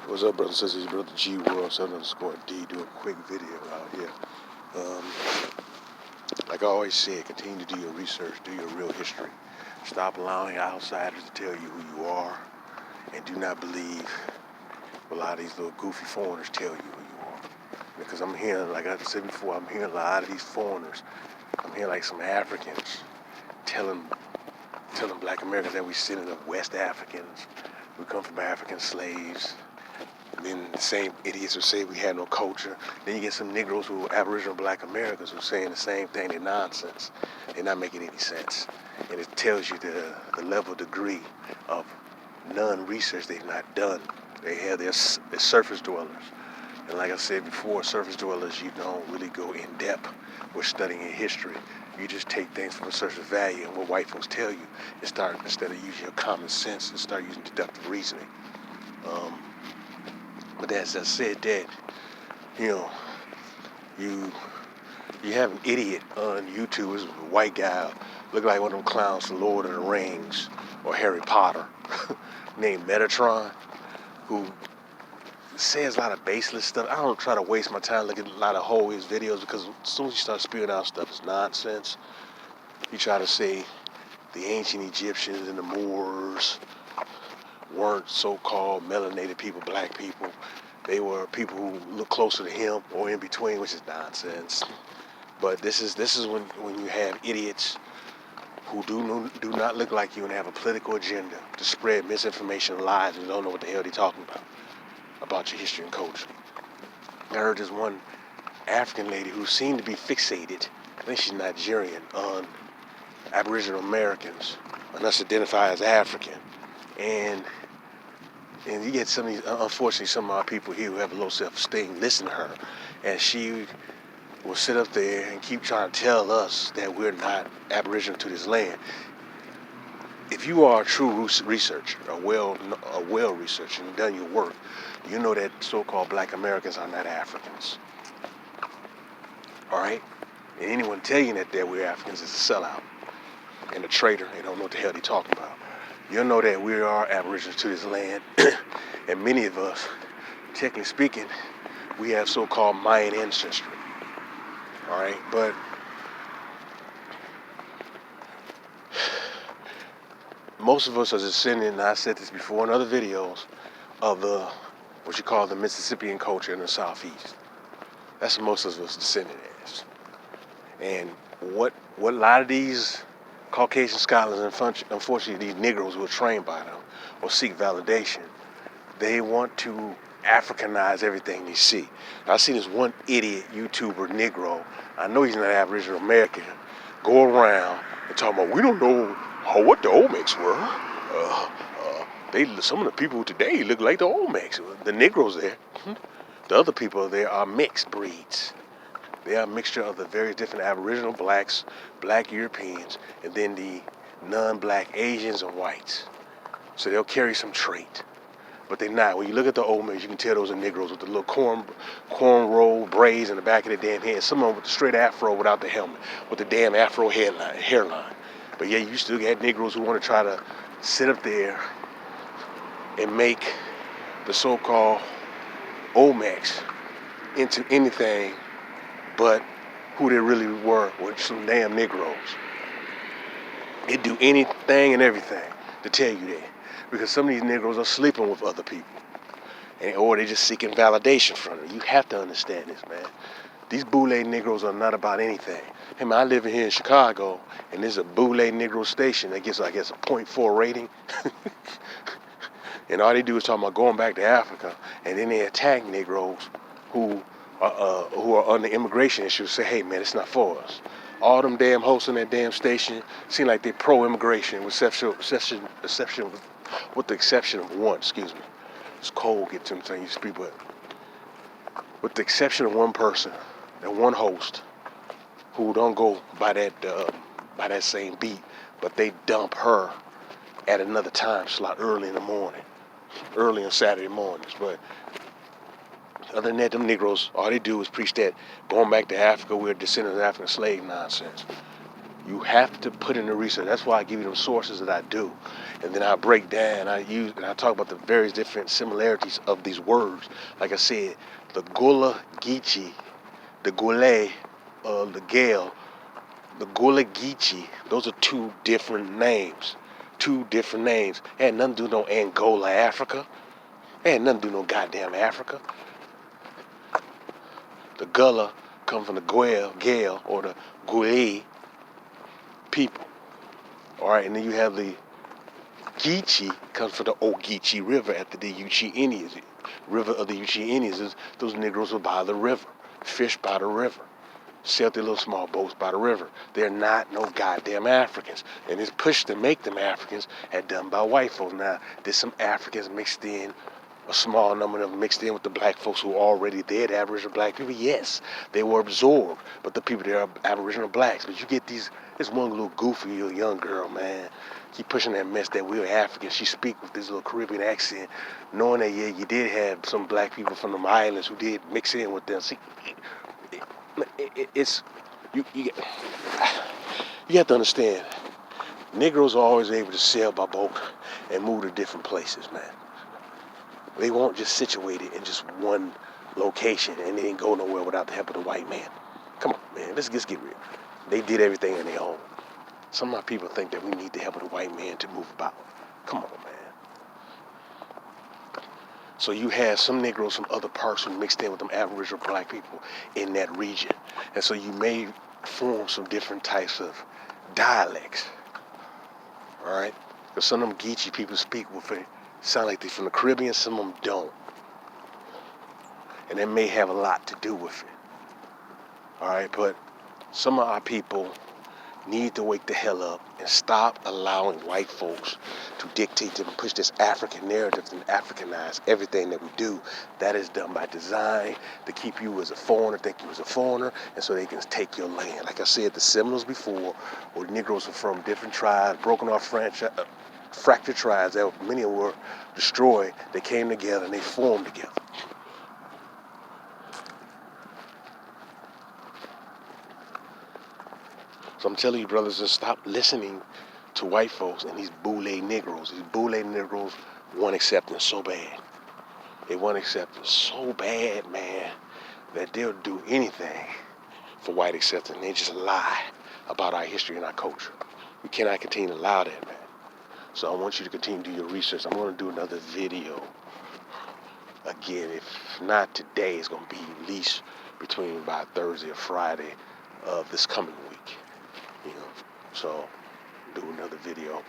What's up, brothers and sisters? Brother G World 7_D. Do a quick video out here. Um, like I always say, continue to do your research, do your real history. Stop allowing outsiders to tell you who you are, and do not believe what a lot of these little goofy foreigners tell you who you are. Because I'm hearing, like I said before, I'm hearing a lot of these foreigners. I'm hearing like some Africans telling Black Americans that we sending up West Africans. We come from African slaves. Then the same idiots who say we had no culture. Then you get some Negroes who are Aboriginal Black Americans who are saying the same thing. They're nonsense. They're not making any sense. And it tells you the level degree of non-research they've not done. They have their surface dwellers. And like I said before, surface dwellers, you don't really go in depth with studying history. You just take things from a surface value and what white folks tell you and start, instead of using your common sense, and start using deductive reasoning. But as I said that, you have an idiot on YouTube, it's a white guy, look like one of them clowns from Lord of the Rings or Harry Potter, named Metatron, who says a lot of baseless stuff. I don't try to waste my time looking at a lot of whole his videos, because as soon as you start spewing out stuff, it's nonsense. You try to say the ancient Egyptians and the Moors weren't so-called melanated people, black people. They were people who look closer to him or in between, which is nonsense. But this is when you have idiots who do not look like you and have a political agenda to spread misinformation and lies and don't know what the hell they're talking about your history and culture. I heard this one African lady who seemed to be fixated, I think she's Nigerian, on Aboriginal Americans, and us identify as African. And you get some of these, unfortunately, some of our people here who have a low self-esteem listen to her, and she will sit up there and keep trying to tell us that we're not Aboriginal to this land. If you are a true researcher, a well researcher, and done your work, you know that so-called Black Americans are not Africans. All right? And anyone telling you that we're Africans is a sellout and a traitor. They don't know what the hell they're talking about. You'll know that we are Aboriginals to this land, and many of us, technically speaking, we have so-called Mayan ancestry. All right, but most of us are descendant, and I said this before in other videos, of what you call the Mississippian culture in the Southeast. That's what most of us descendant as. And what a lot of these Caucasian scholars, unfortunately these Negroes who are trained by them or seek validation, they want to Africanize everything they see. I see this one idiot YouTuber Negro, I know he's not Aboriginal American, go around and talk about, we don't know what the Olmecs were. Some of the people today look like the Olmecs. The Negroes there, the other people there are mixed breeds. They are a mixture of the various different Aboriginal blacks, black Europeans, and then the non-black Asians and whites. So they'll carry some trait, but they're not. When you look at the Olmecs, you can tell those are Negroes with the little cornrow braids in the back of their damn head. Some of them with the straight afro without the helmet, with the damn afro hairline. But yeah, you still got Negroes who want to try to sit up there and make the so-called Olmecs into anything but who they really were some damn Negroes. They do anything and everything to tell you that, because some of these Negroes are sleeping with other people, or they're just seeking validation from them. You have to understand this, man. These Boule Negroes are not about anything. Hey, man, I live here in Chicago, and there's a Boule Negro station that gets, I guess, a 0.4 rating. And all they do is talk about going back to Africa, and then they attack Negroes who are on the immigration issue, say, hey, man, it's not for us. All them damn hosts on that damn station seem like they're pro-immigration, with the exception of one, excuse me. It's cold, get to them saying you speak, but with the exception of one person, that one host, who don't go by that same beat, but they dump her at another time slot early in the morning, early on Saturday mornings. But other than that, them Negroes, all they do is preach that going back to Africa, we're descendants of African slave nonsense. You have to put in the research. That's why I give you them sources that I do. And then I break down, I talk about the various different similarities of these words. Like I said, the Gullah Geechee, the Gule, the Gale, the Gullah Geechee, those are two different names. Two different names. It had nothing to do with no Angola, Africa. It had nothing to do with no goddamn Africa. The Gullah come from the Gale, or the Gule people. All right, and then you have the Geechee comes from the Ogeechee River at the Uchee Indians. River of the Uchee Indians, those Negroes were by the river, fish by the river, sailed their little small boats by the river. They're not no goddamn Africans. And this push to make them Africans had done by white folks. Now, there's some Africans mixed in, a small number of them mixed in with the black folks who were already there, the Aboriginal black people. Yes, they were absorbed, but the people there are Aboriginal blacks. But you get this one little goofy little young girl, man. Keep pushing that mess that we were Africans. She speak with this little Caribbean accent, knowing that, yeah, you did have some black people from them islands who did mix in with them. See, it's, you have to understand, Negroes are always able to sail by boat and move to different places, man. They won't just situate it in just one location and they didn't go nowhere without the help of the white man. Come on, man, let's just get real. They did everything on their own. Some of my people think that we need the help of the white man to move about. Come on, man. So you had some Negroes from other parts who mixed in with them Aboriginal black people in that region. And so you may form some different types of dialects. All right? Because some of them Geechee people speak with it, sound like they're from the Caribbean, some of them don't. And that may have a lot to do with it. All right? But some of our people need to wake the hell up and stop allowing white folks to dictate to push this African narrative and Africanize everything that we do. That is done by design to keep you as a foreigner, think you as a foreigner, and so they can take your land. Like I said, the Seminoles before, where Negroes are from different tribes, broken off fractured tribes, that many of them were destroyed. They came together and they formed together. So I'm telling you, brothers, just stop listening to white folks and these boule Negroes. These boule Negroes want acceptance so bad. They want acceptance so bad, man, that they'll do anything for white acceptance. They just lie about our history and our culture. We cannot continue to allow that, man. So I want you to continue to do your research. I'm going to do another video. Again, if not today, it's going to be released between by Thursday or Friday of this coming week. You know, so do another video.